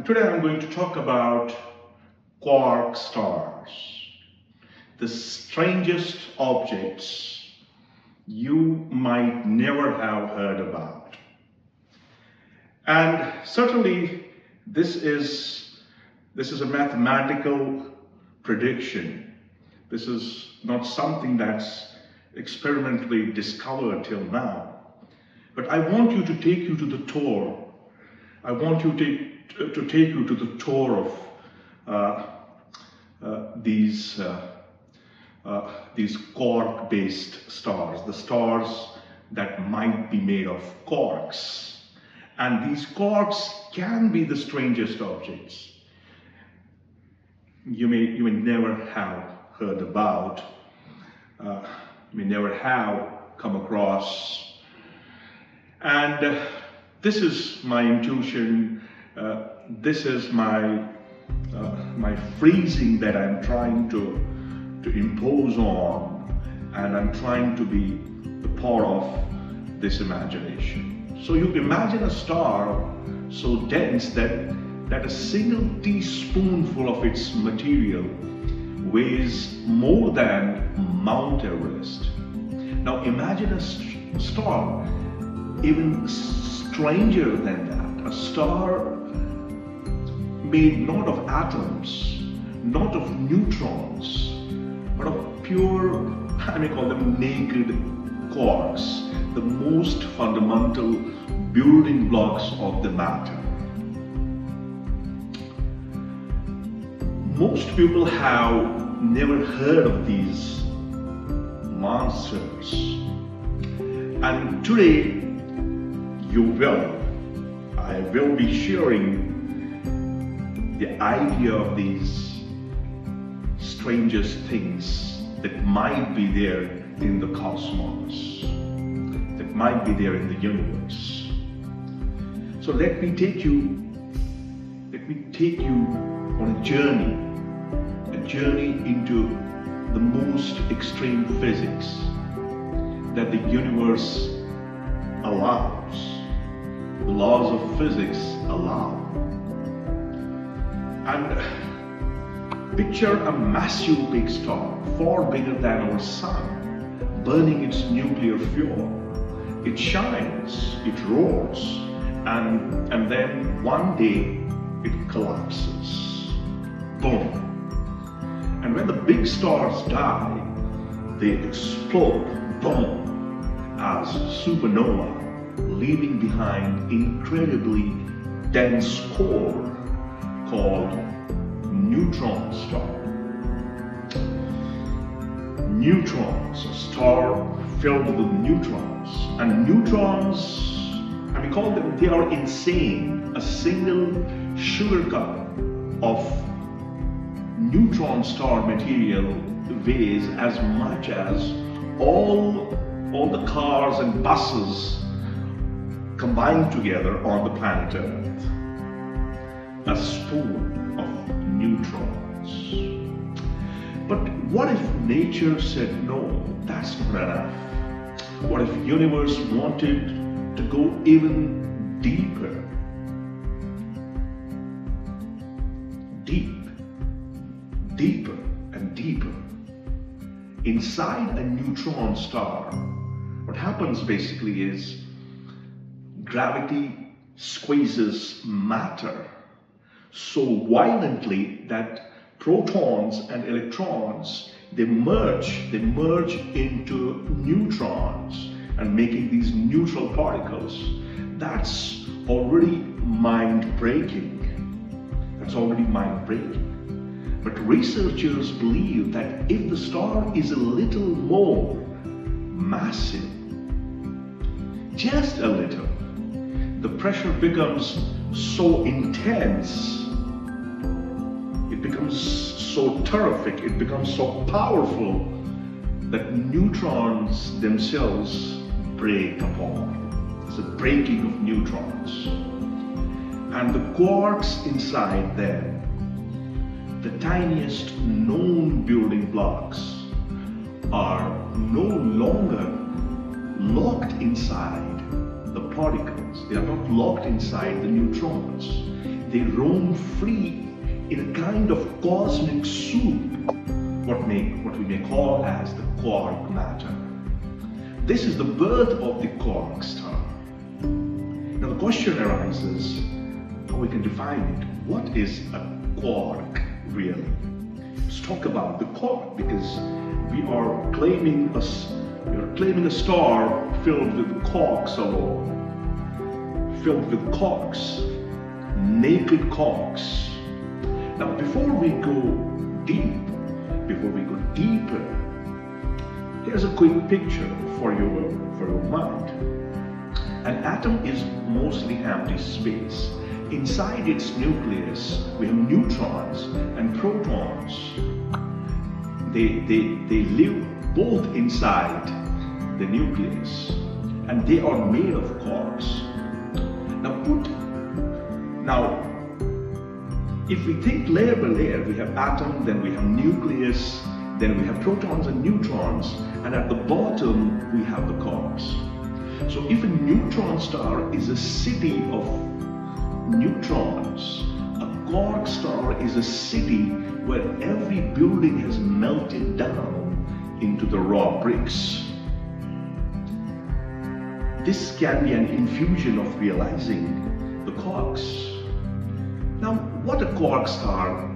Today I'm going to talk about quark stars, the strangest objects you might never have heard about. And certainly this is a mathematical prediction. This is not something that's experimentally discovered till now. But I want you to take you to the tour. I want you to take you to the tour of these quark-based stars, the stars that might be made of quarks. And these quarks can be the strangest objects you may never have heard about, you may never have come across. And this is my intuition, this is my phrasing that I'm trying to impose on, and I'm trying to be the part of this imagination. So you imagine a star so dense that a single teaspoonful of its material weighs more than Mount Everest. Now imagine a star even stranger than that, a star made not of atoms, not of neutrons, but of pure, I may call them naked quarks, the most fundamental building blocks of the matter. Most people have never heard of these monsters, and today you will. I will be sharing the idea of these strangest things that might be there in the cosmos, that might be there in the universe. So let me take you on a journey into the most extreme physics that the universe allows, the laws of physics allow. And picture a massive big star, far bigger than our sun, burning its nuclear fuel. It shines, it roars, and then one day it collapses. Boom. And when the big stars die, they explode, boom, as supernova, leaving behind incredibly dense core called neutron star. Neutrons, a star filled with neutrons. And neutrons, and we call them, they are insane. A single sugar cup of neutron star material weighs as much as all the cars and buses combined together on the planet Earth. A spoon of neutrons. But what if nature said, no, that's not enough? What if universe wanted to go even deeper? Deeper and deeper. Inside a neutron star, what happens basically is gravity squeezes matter so violently that protons and electrons, they merge into neutrons and making these neutral particles. That's already mind-breaking. That's already mind-breaking. But researchers believe that if the star is a little more massive, just a little, the pressure becomes so intense, it becomes so terrific, it becomes so powerful that neutrons themselves break apart. There's a breaking of neutrons. And the quarks inside them, the tiniest known building blocks, are no longer locked inside the particles. They are not locked inside the neutrons. they roam free in a kind of cosmic soup, what we may call as the quark matter. This is the birth of the quark star. Now the question arises, how we can define it. What is a quark really? Let's talk about the quark, because we are claiming a star filled with quarks alone, filled with quarks, naked quarks. Now before we go deeper, here's a quick picture for your mind. An atom is mostly empty space. Inside its nucleus, we have neutrons and protons. They live both inside the nucleus, and they are made of quarks. Now, if we think layer by layer, we have atom, then we have nucleus, then we have protons and neutrons, and at the bottom we have the quarks. So if a neutron star is a city of neutrons, a quark star is a city where every building has melted down into the raw bricks. This can be an infusion of realizing the quarks. Now, what a quark star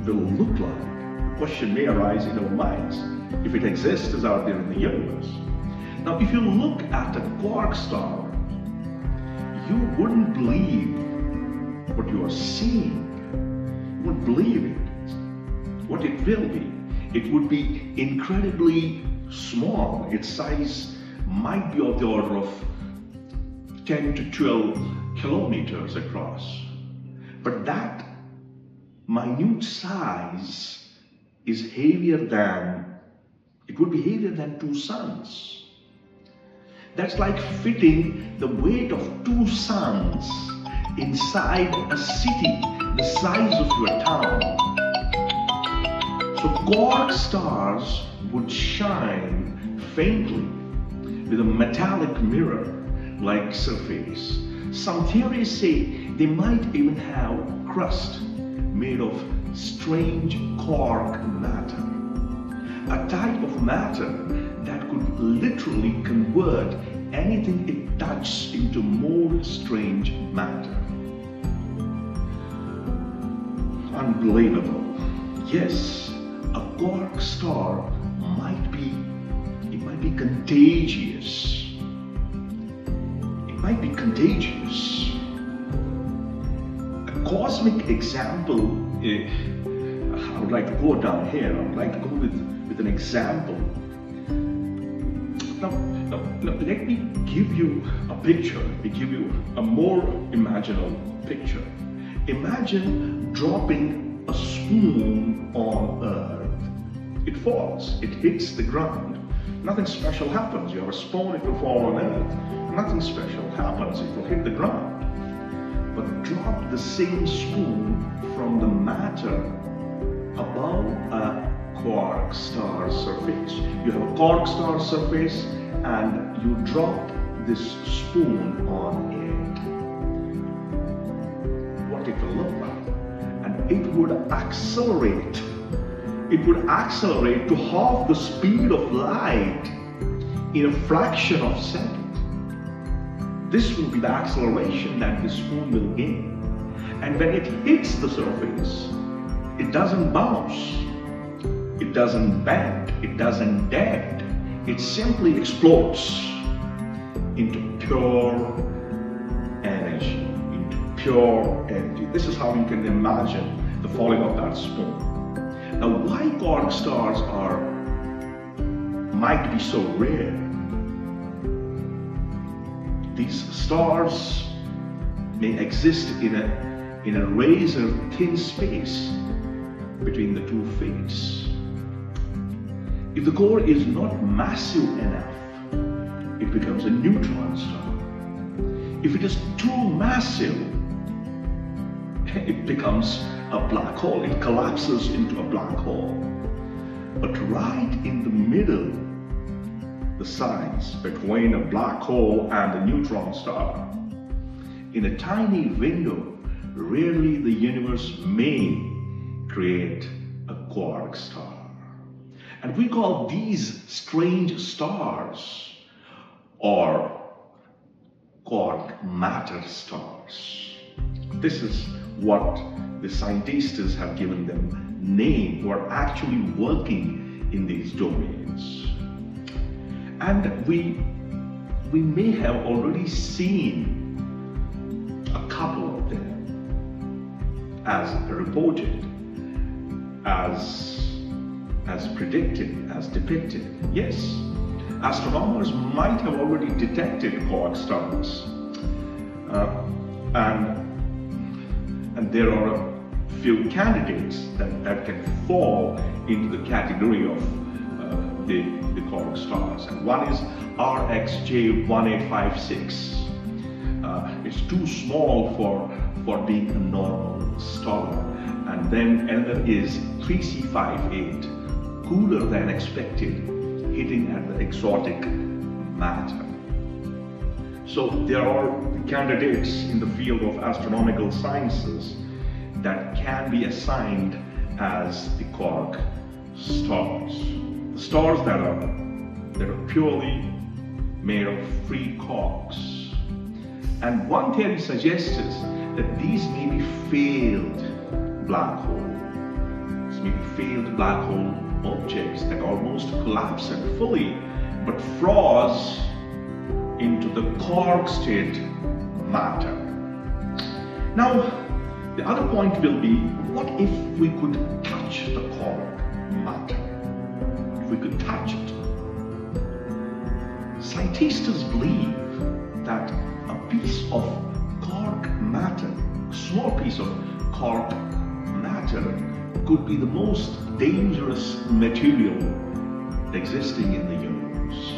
will look like, the question may arise in our minds, if it exists out there in the universe. Now, if you look at a quark star, you wouldn't believe what you are seeing. You wouldn't believe it, what it will be. It would be incredibly small. Its size might be of the order of 10 to 12 kilometers across. But that minute size is heavier than, it would be heavier than 2 suns. That's like fitting the weight of 2 suns inside a city the size of your town. So quark stars would shine faintly with a metallic mirror-like surface. Some theories say they might even have crust made of strange quark matter, a type of matter that could literally convert anything it touches into more strange matter. Unbelievable. Yes, a quark star might be contagious. It might be contagious. A cosmic example, I would like to go down here. I would like to go with an example. Now, let me give you a picture. Let me give you a more imaginable picture. Imagine dropping a spoon on earth. It falls, it hits the ground. Nothing special happens. You have a spoon, it will fall on earth. Nothing special happens, it will hit the ground. But drop the same spoon from the matter above a quark star surface. You have a quark star surface and you drop this spoon on it. What it will look like? And it would accelerate. It would accelerate to half the speed of light in a fraction of a second. This will be the acceleration that the spoon will gain. And when it hits the surface, it doesn't bounce, it doesn't bend, it doesn't dent. It simply explodes into pure energy, This is how you can imagine the falling of that spoon. Now, why quark stars might be so rare? These stars may exist in a razor-thin space between the 2 fates. If the core is not massive enough, it becomes a neutron star. If it is too massive, it becomes a black hole. It collapses into a black hole. But right in the middle, the size between a black hole and a neutron star, in a tiny window rarely the universe may create a quark star. And we call these strange stars or quark matter stars. This is what the scientists have given them name, who are actually working in these domains. And we may have already seen a couple of them as reported, as predicted, as depicted. Yes, astronomers might have already detected quark stars, and there are a few candidates that can fall into the category of the quark stars. And one is RxJ1856. It's too small for being a normal star. And then another is 3C58, cooler than expected, hitting at the exotic matter. So there are candidates in the field of astronomical sciences that can be assigned as the quark stars. The stars that are purely made of free quarks. And one theory suggests that these may be failed black holes. These may be failed black hole objects that almost collapsed fully but froze into the quark state matter. Now, the other point will be, what if we could touch the quark matter? If we could touch it. Scientists believe that a piece of quark matter, a small piece of quark matter, could be the most dangerous material existing in the universe.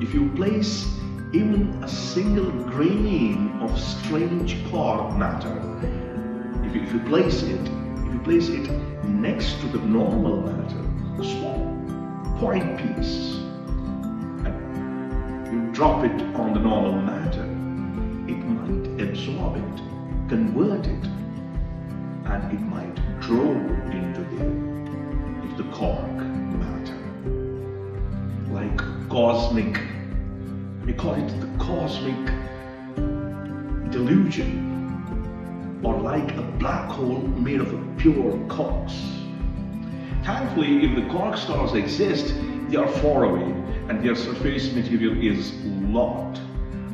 If you place even a single grain of strange quark matter, if you place it next to the normal matter, a small point piece, and you drop it on the normal matter, it might absorb it, convert it, and it might draw into the quark matter. Like cosmic, we call it the cosmic delusion, or like a black hole made of pure quarks. Thankfully, if the quark stars exist, they are far away and their surface material is locked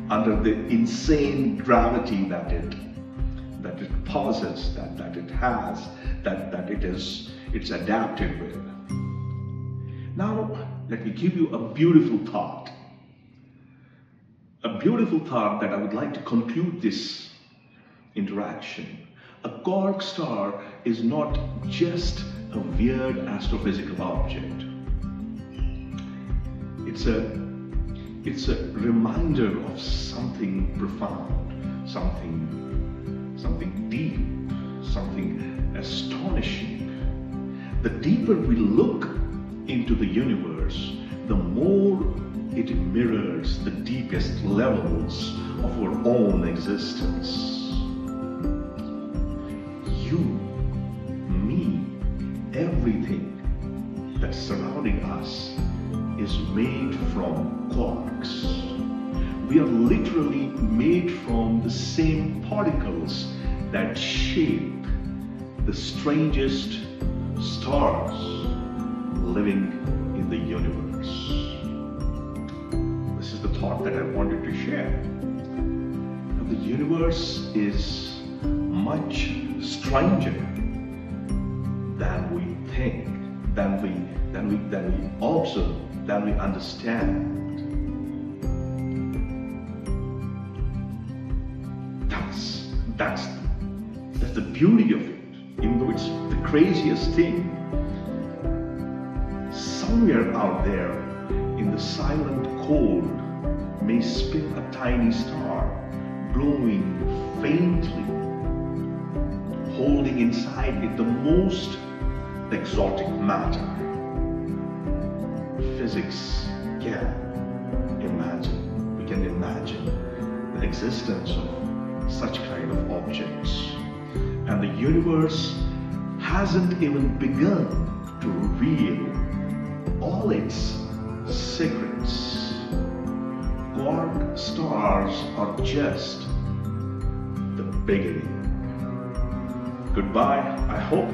under the insane gravity that it possesses, that it has, that it's adapted with. Now, let me give you a beautiful thought. A beautiful thought that I would like to conclude this interaction. A quark star is not just a weird astrophysical object. It's a reminder of something profound, something deep, something astonishing. The deeper we look into the universe, the more it mirrors the deepest levels of our own existence. You, me, everything that's surrounding us is made from quarks. We are literally made from the same particles that shape the strangest stars living in the universe. This is the thought that I wanted to share. Now, the universe is much stranger than we think, than we observe, than we understand. That's the beauty of it. Even though it's the craziest thing, somewhere out there in the silent cold may spin a tiny star, glowing faintly, holding inside it the most exotic matter physics can imagine. We can imagine the existence of such kind of objects. And the universe hasn't even begun to reveal all its secrets. Quark stars are just the beginning. Goodbye. I hope